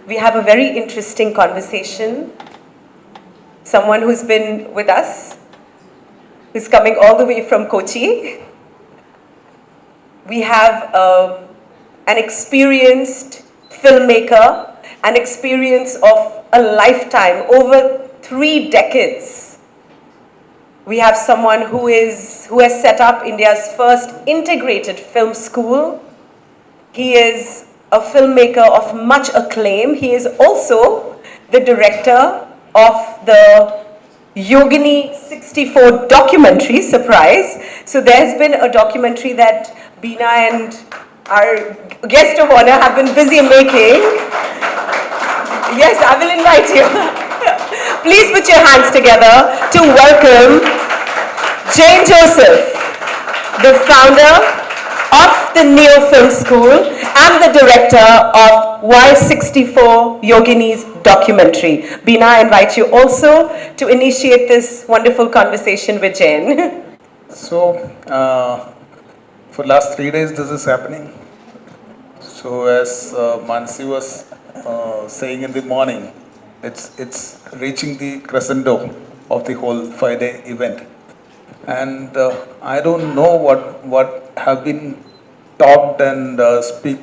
we have a very interesting conversation. Someone who's been with us, who's coming all the way from Kochi. We have an experienced filmmaker, an experience of a lifetime, over 3 decades. We have someone who has set up India's first integrated film school. He is a filmmaker of much acclaim. He is also the director of the Yogini 64 documentary, surprise. So there's been a documentary that Beena and our guest of honor have been busy making. Yes, I will invite you. Please put your hands together to welcome Jain Joseph, the founder of the Neo Film School and the director of Y64 Yoginis documentary. Beena, I invite you also to initiate this wonderful conversation with Jain. So, for last 3 days this is happening. So as Mansi was saying in the morning, it's reaching the crescendo of the whole 5-day event. And I don't know what have been talked and speak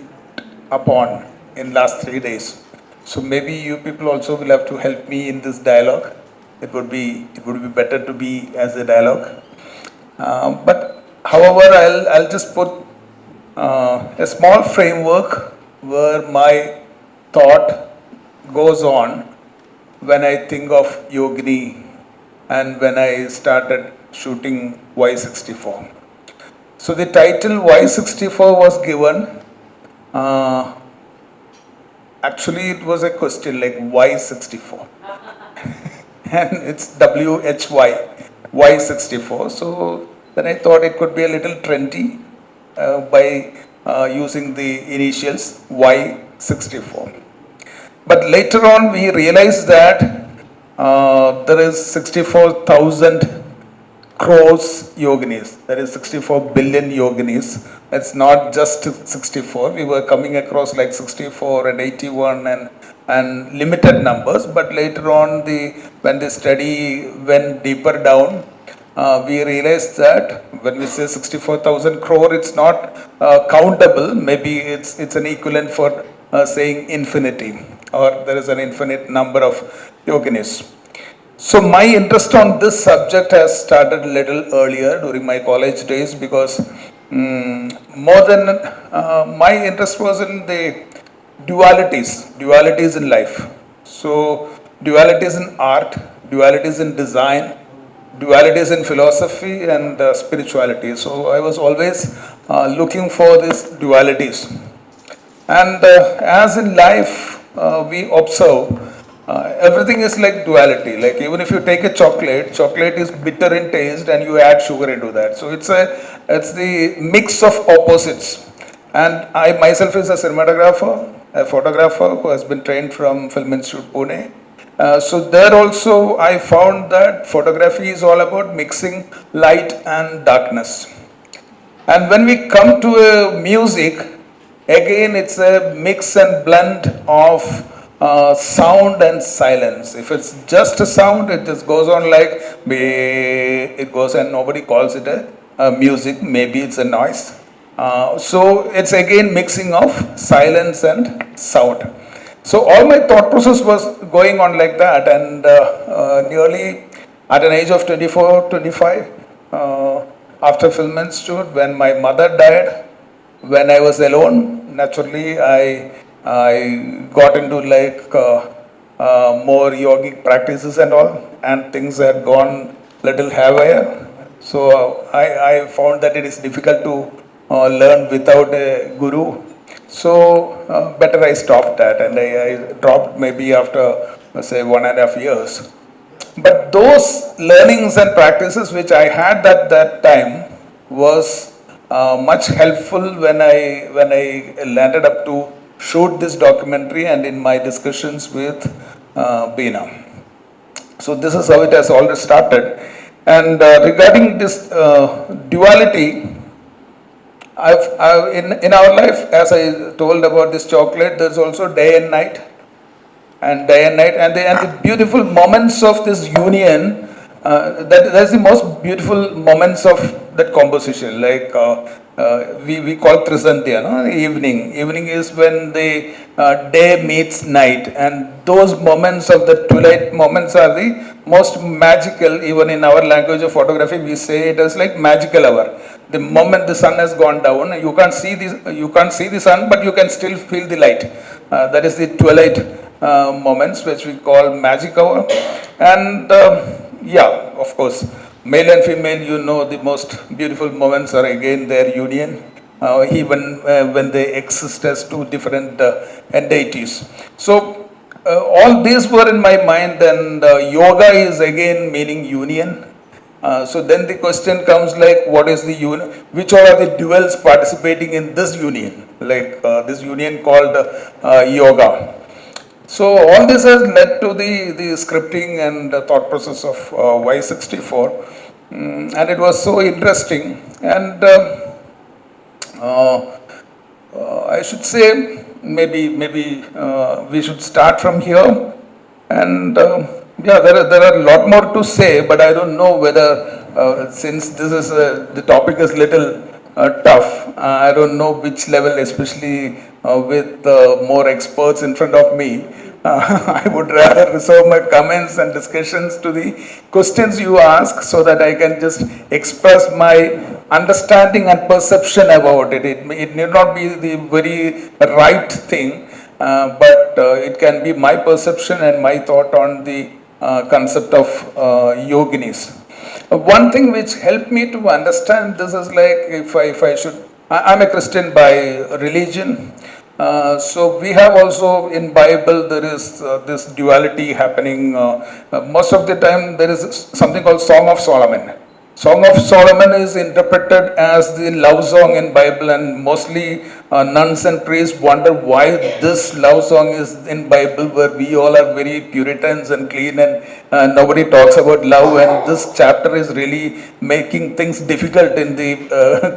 upon in last 3 days. So maybe you people also will have to help me in this dialogue. It would be better to be as a dialogue. But however, I'll just put a small framework where my thought goes on when I think of Yogini and when I started shooting Y64. So the title Y64 was given, actually it was a question like why 64? And it's WHY, Y64. So then I thought it could be a little trendy by using the initials Y64. But later on we realized that there is 64,000 crores yoginis, that is 64 billion yoginis. It's not just 64. We were coming across like 64 and 81 and limited numbers, but later on when the study went deeper down, we realized that when we say 64,000 crore, it's not countable. Maybe it's an equivalent for saying infinity, or there is an infinite number of yoginis. So my interest on this subject has started a little earlier during my college days, because more than my interest was in the dualities in life. So dualities in art, dualities in design, dualities in philosophy and spirituality. So I was always looking for these dualities. And as in life, we observe everything is like duality. Like even if you take a chocolate is bitter in taste and you add sugar into that. So it's the mix of opposites. And I myself is a cinematographer, a photographer who has been trained from Film Institute Pune. So there also I found that photography is all about mixing light and darkness. And when we come to music, again it's a mix and blend of sound and silence. If it's just a sound, it just goes on like it goes, and nobody calls it a music. Maybe it's a noise. So it's again mixing of silence and sound. So all my thought process was going on like that, and nearly at an age of 24, 25, after Film Institute, when my mother died, when I was alone, naturally I got into like more yogic practices and all, and things had gone little haywire. So I found that it is difficult to learn without a guru. So better I stopped that, and I dropped maybe after say 1.5 years. But those learnings and practices which I had at that time was much helpful when I landed up to shoot this documentary and in my discussions with Beena. So this is how it has already started. And regarding this duality, in our life, as I told about this chocolate, there's also day and night. and day and night, and the beautiful moments of this union. That's the most beautiful moments of that composition. Like we call Trisandhya, no? Evening. Evening is when the day meets night, and those moments of the twilight moments are the most magical. Even in our language of photography, we say it as like magical hour. The moment the sun has gone down, you can't see the sun, but you can still feel the light. That is the twilight moments, which we call magic hour, and yeah, of course, male and female, the most beautiful moments are again their union, even when they exist as two different entities. So, all these were in my mind, and yoga is again meaning union. So then the question comes like, what is the union? Which all are the duals participating in this union? Like this union called yoga. So all this has led to the scripting and the thought process of Y64, and it was so interesting. And I should say maybe we should start from here. And yeah, there are a lot more to say, but I don't know whether since this is the topic is little tough. I don't know which level, especially with more experts in front of me. I would rather reserve my comments and discussions to the questions you ask, so that I can just express my understanding and perception about it. It need not be the very right thing, but it can be my perception and my thought on the concept of yoginis. One thing which helped me to understand this is like, if I should, I'm a Christian by religion. So we have also in Bible there is this duality happening. Most of the time there is something called Song of Solomon. Song of Solomon is interpreted as the love song in Bible, and mostly nuns and priests wonder why this love song is in Bible, where we all are very Puritans and clean, and nobody talks about love, and this chapter is really making things difficult in the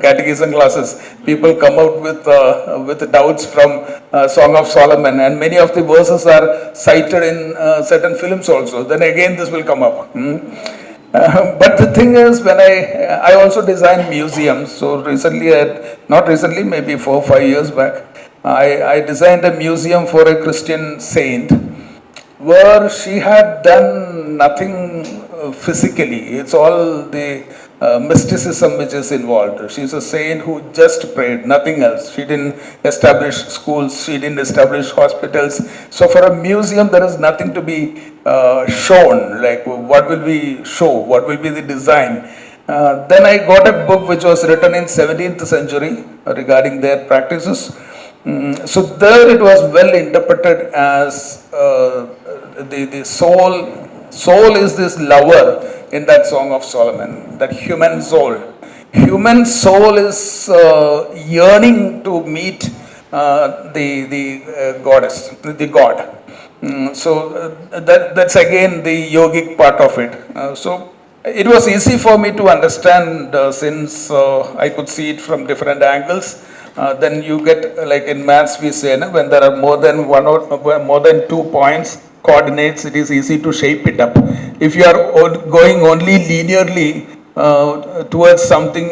catechism classes. People come out with doubts from Song of Solomon, and many of the verses are cited in certain films also. Then again this will come up. But the thing is, when I also design museums. So recently, not recently, maybe 4 or 5 years back, I designed a museum for a Christian saint, where she had done nothing physically. It's all the mysticism which is involved. She's a saint who just prayed, nothing else. She didn't establish schools, she didn't establish hospitals. So for a museum, there is nothing to be shown, like what will we show, what will be the design. Then I got a book which was written in 17th century regarding their practices. So there it was well interpreted as the soul is this lover in that Song of Solomon, that human soul. Human soul is yearning to meet the goddess, the god. So that's again the yogic part of it. So it was easy for me to understand since I could see it from different angles. Then you get, like in maths we say, no, when there are more than one or more than 2 points, coordinates, it is easy to shape it up. If you are going only linearly towards something,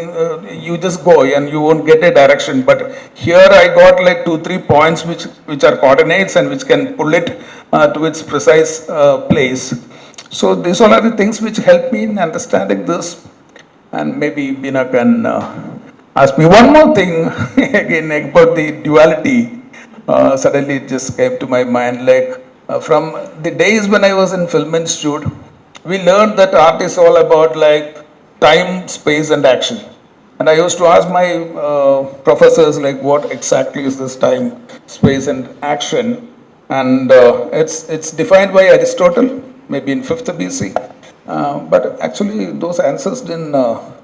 you just go and you won't get a direction. But here I got like 2-3 points which are coordinates and which can pull it to its precise place. So these all are the things which help me in understanding this. And maybe Beena can ask me one more thing again about the duality. Suddenly it just came to my mind, like from the days when I was in Film Institute, we learned that art is all about like time, space and action. And I used to ask my professors, like, what exactly is this time, space and action? And it's defined by Aristotle, maybe in 5th BC. But actually those answers didn't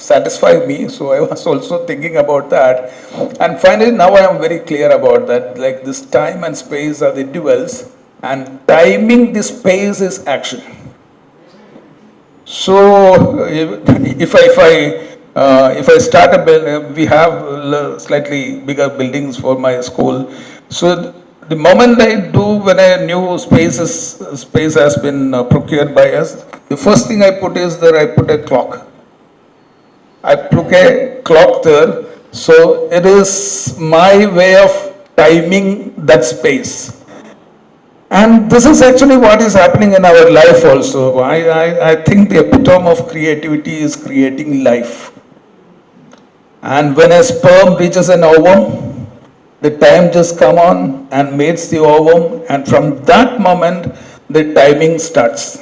satisfy me, so I was also thinking about that. And finally now I am very clear about that, like this time and space are the duals, and timing the space is action. So if I start a building, we have slightly bigger buildings for my school. So the moment I do, when a new space has been procured by us, the first thing I put is that I put a clock. I put a clock there, so it is my way of timing that space. And this is actually what is happening in our life also. I think the epitome of creativity is creating life. And when a sperm reaches an ovum, the time just come on and mates the ovum, and from that moment, the timing starts.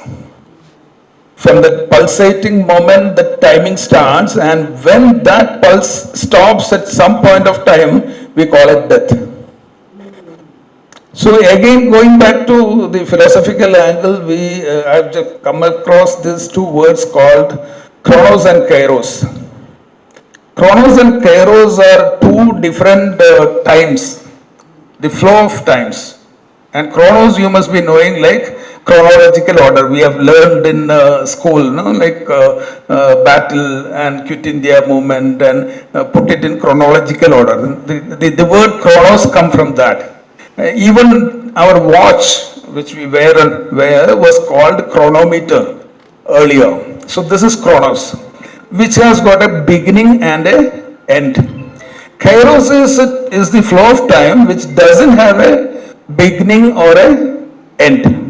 From the pulsating moment, the timing starts, and when that pulse stops at some point of time, we call it death. So again, going back to the philosophical angle, I've just come across these two words called chronos and kairos. Chronos and kairos are two different times, the flow of times. And chronos, you must be knowing, like chronological order. We have learned in school, no? Like battle and quit India movement, and put it in chronological order. The word chronos come from that. Even our watch, which we wear was called chronometer earlier. So this is chronos, which has got a beginning and a end. Kairos is the flow of time which doesn't have a beginning or a end.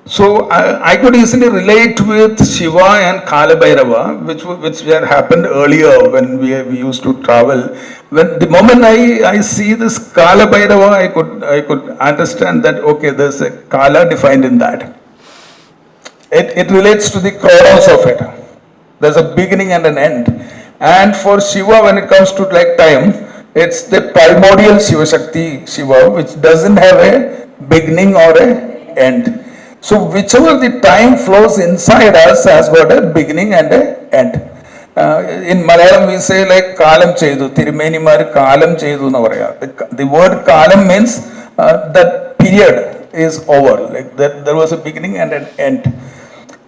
So I could easily relate with Shiva and Kala Bhairava, which had happened earlier when we used to travel. When the moment I see this Kala Bhairava, I could understand that okay, there's a Kala defined in that. It relates to the chronos of it. There's a beginning and an end. And for Shiva, when it comes to like time, it's the primordial Shiva Shakti Shiva, which doesn't have a beginning or a end. So whichever the time flows inside us has got a beginning and a end. In Malayalam we say like kalam chedu, tirumeni mari kalam chedu na paraya. The word kalam means that period is over, like that there was a beginning and an end.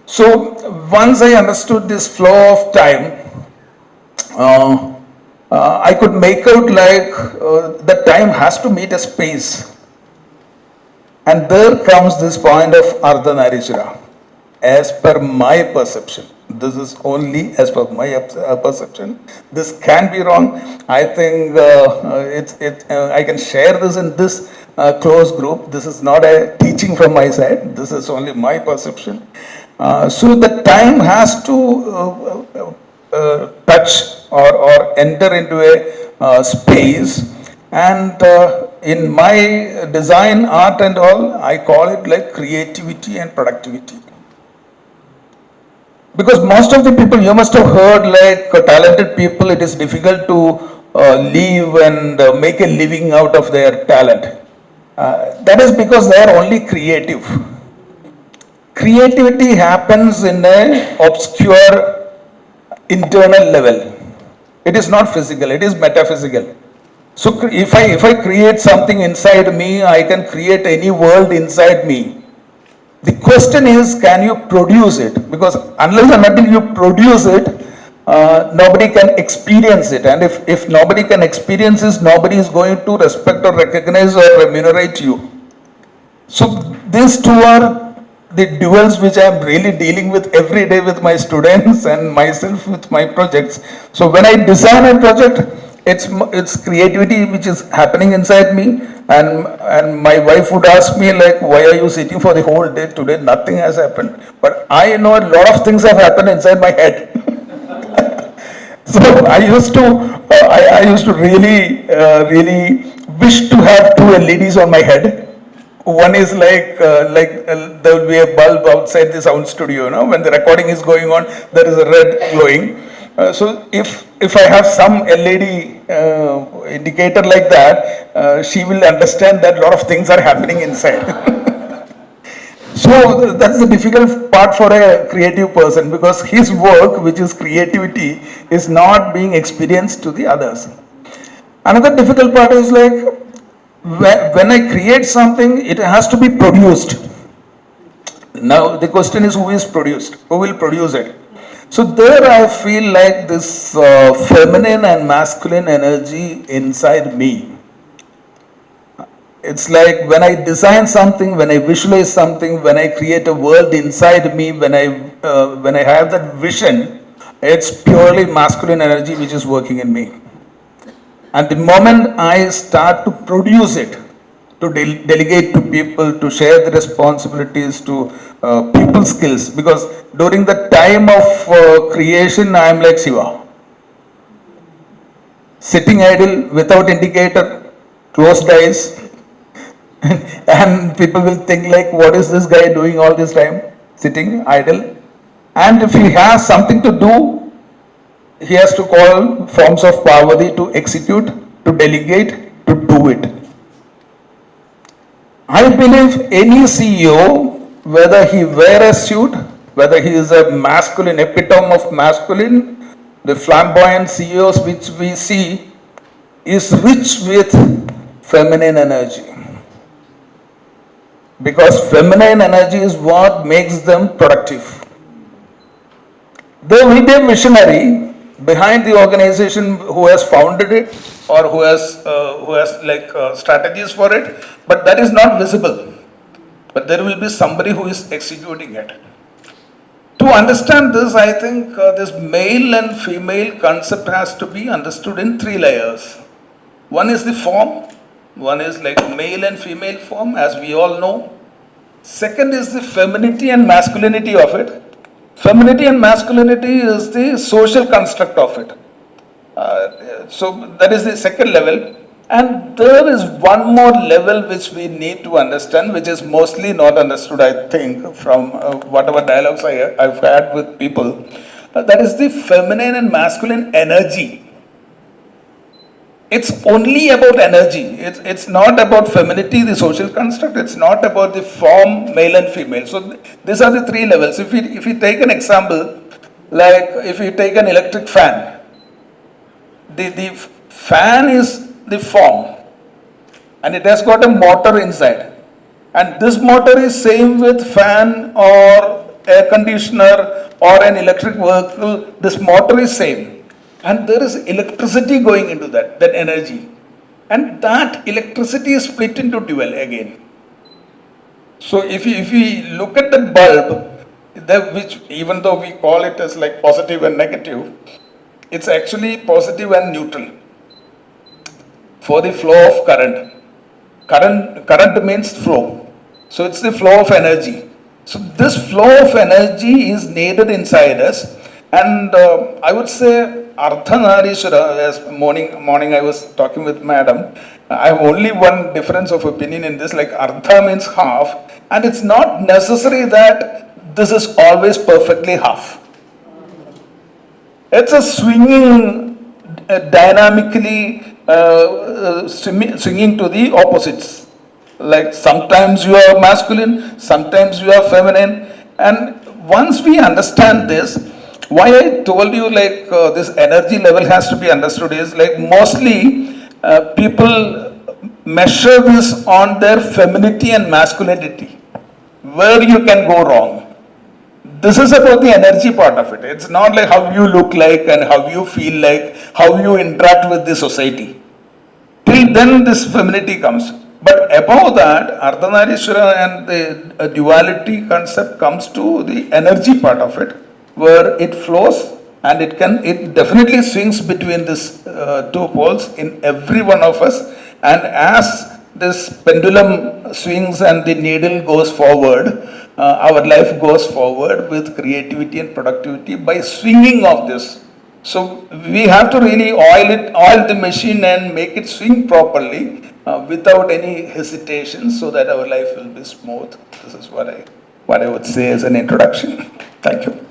So once I understood this flow of time, I could make out like the time has to meet a space. And there comes this point of Ardhanarishra, as per my perception. This is only as per my perception. This can be wrong. I think I can share this in this close group. This is not a teaching from my side. This is only my perception. So the time has to touch or enter into a space. And in my design, art and all, I call it like creativity and productivity. Because most of the people, you must have heard like talented people, it is difficult to live and make a living out of their talent. That is because they are only creative. Creativity happens in an obscure internal level. It is not physical, it is metaphysical. So if I create something inside me, I can create any world inside me. The question is, can you produce it? Because unless and until you produce it, nobody can experience it. And if nobody can experience it, nobody is going to respect or recognize or remunerate you. So these two are the duels which I am really dealing with every day with my students and myself with my projects. So when I design a project, it's creativity which is happening inside me, and my wife would ask me like, why are you sitting for the whole day today? Nothing has happened. But I know a lot of things have happened inside my head. So I used to really wish to have two LEDs on my head. One is like there will be a bulb outside the sound studio. When the recording is going on, there is a red glowing. So if I have some LED indicator like that, she will understand that a lot of things are happening inside. So that's the difficult part for a creative person, because his work, which is creativity, is not being experienced to the others. Another difficult part is like, when I create something, it has to be produced. Now the question is, who will produce it? So there I feel like this feminine and masculine energy inside me. It's like when I design something, when I visualize something, when I create a world inside me, when I have that vision, it's purely masculine energy which is working in me. And the moment I start to produce it, to delegate to people, to share the responsibilities to people skills, because during the time of creation, I am like Shiva, sitting idle without indicator, closed eyes, and people will think like, what is this guy doing all this time, sitting idle? And if he has something to do, he has to call forms of Parvati to execute, to delegate, to do it. I believe any CEO, whether he wear a suit, whether he is a masculine, epitome of masculine, the flamboyant CEOs which we see is rich with feminine energy. Because feminine energy is what makes them productive. There will be a visionary behind the organization who has founded it or who has strategies for it, but that is not visible. But there will be somebody who is executing it. To understand this, I think this male and female concept has to be understood in three layers. One is the form, one is like male and female form, as we all know. Second is the femininity and masculinity of it. Femininity and masculinity is the social construct of it. So that is the second level. And there is one more level which we need to understand, which is mostly not understood, I think, from whatever dialogues I've had with people. That is the feminine and masculine energy. It's only about energy. It's not about femininity, the social construct. It's not about the form, male and female. So these are the three levels. If we take an example, like if you take an electric fan, the fan is the form and it has got a motor inside. And this motor is same with fan or air conditioner or an electric vehicle. This motor is same. And there is electricity going into that energy. And that electricity is split into 12 again. So if we look at the bulb, which even though we call it as like positive and negative, it's actually positive and neutral for the flow of current. Current means flow. So it's the flow of energy. So this flow of energy is needed inside us. And I would say Ardhanarishwara, as morning I was talking with madam, I have only one difference of opinion in this, like Ardha means half, and it's not necessary that this is always perfectly half. It's a swinging, dynamically swinging to the opposites. Like sometimes you are masculine, sometimes you are feminine, and once we understand this, why I told you like this energy level has to be understood is like mostly people measure this on their femininity and masculinity, where you can go wrong. This is about the energy part of it. It's not like how you look like and how you feel like, how you interact with the society. Till then this femininity comes. But above that, Ardhanarishwara and the duality concept comes to the energy part of it, where it flows and it definitely swings between these two poles in every one of us. And as this pendulum swings and the needle goes forward, our life goes forward with creativity and productivity by swinging of this. So we have to really oil the machine and make it swing properly without any hesitation, so that our life will be smooth. This is what I would say as an introduction. Thank you.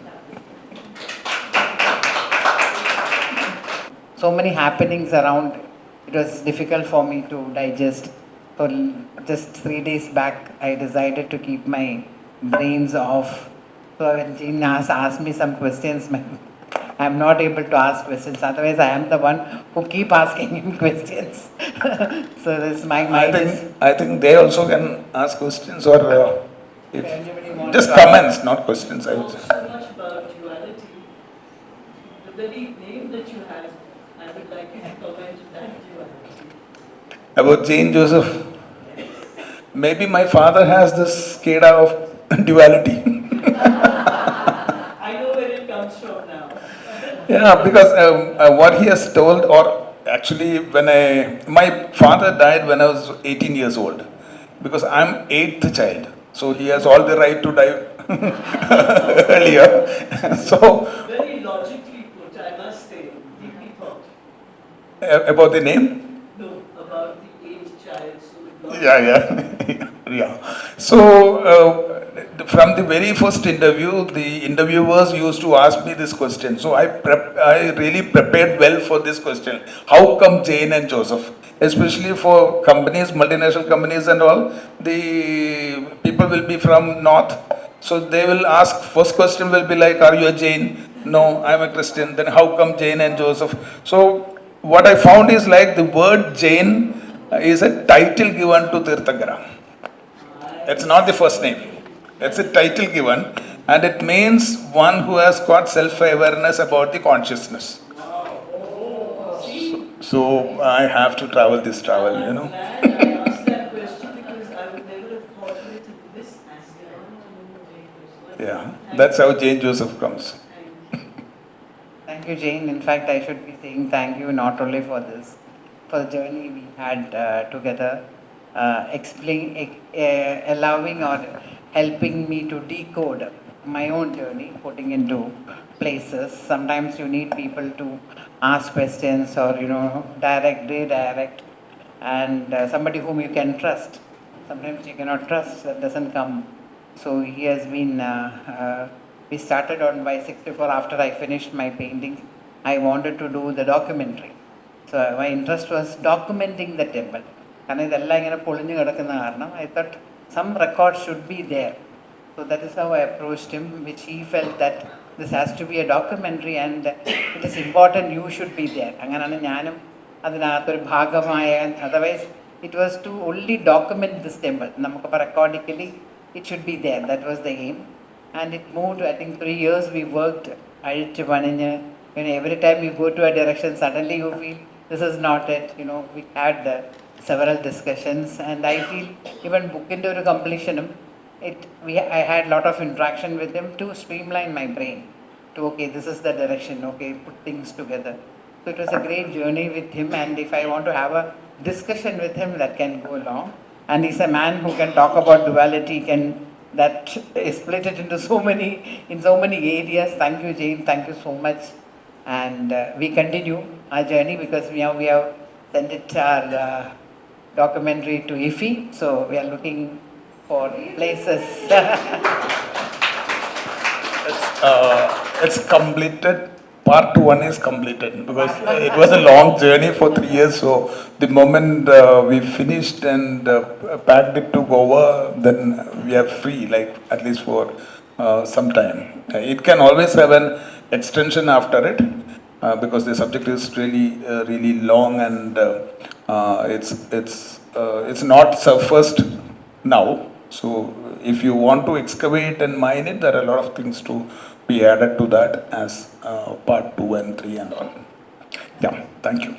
So many happenings around. It was difficult for me to digest. So just 3 days back, I decided to keep my brains off. So when Jain asked me some questions, I'm not able to ask questions. Otherwise, I am the one who keep asking him questions. So this my mind I think they also can ask questions, or if just comments, not questions. I would say. So much about duality. The very name that you have, I would like you to comment that duality. About Jain Joseph. maybe my father has this skeda of duality. I know where it comes from now. Yeah, because what he has told, or actually, my father died when I was 18 years old, because I'm eighth child, so he has all the right to die earlier. So, Very logically put, I must say, deeply thought. about the name? No, about the eighth child, so Yeah. Yeah. So, from the very first interview, the interviewers used to ask me this question. So, I really prepared well for this question. How come Jain and Joseph? Especially for companies, multinational companies and all, the people will be from north. So, they will ask, first question will be like, are you a Jain? No, I'm a Christian. Then how come Jain and Joseph? So, what I found is like the word Jain is a title given to Tirthagara. It's not the first name. It's a title given, and it means one who has got self-awareness about the consciousness. So I have to travel this travel, I'm you know. glad I asked that question because I would never have thought of it in this aspect. Yeah, that's how Jain Joseph comes. Thank you. Thank you, Jane. In fact, I should be saying thank you not only for this, for the journey we had together, allowing or helping me to decode my own journey, putting into places. Sometimes you need people to ask questions or, redirect, and somebody whom you can trust. Sometimes you cannot trust, that doesn't come. So he has been, we started on by 64 after I finished my paintings. I wanted to do the documentary. So my interest was documenting the temple. And I thought some record should be there. So that is how I approached him, which he felt that this has to be a documentary and it is important you should be there. അങ്ങനെയാണ് ഞാനും അതിനകത്തൊരു ഭാഗമായ, otherwise it was to only document this temple. നമുക്കിപ്പോൾ recordically it should be there. That was the aim. And it moved, I think 3 years we worked. അഴിച്ച് പണിഞ്ഞ്, every time you go to a direction, suddenly you feel this is not it. We had several discussions, and I feel even book into a completion, I had lot of interaction with him to streamline my brain to, okay, this is the direction, okay, put things together. So it was a great journey with him, and if I want to have a discussion with him, that can go long. And he's a man who can talk about duality, that is split it into in so many areas. Thank you, Jane. Thank you so much. And we continue our journey because we have sent it our documentary to IFI. So we are looking for places. It's completed. Part 1 is completed because it was a long journey for 3 years. So the moment we finished and packed it to Goa, then we are free, like at least for some time. It can always have an extension after it because the subject is really long, and it's not surfaced now. So if you want to excavate and mine it, there are a lot of things to be added to that as part 2 and 3 and all. Yeah, thank you.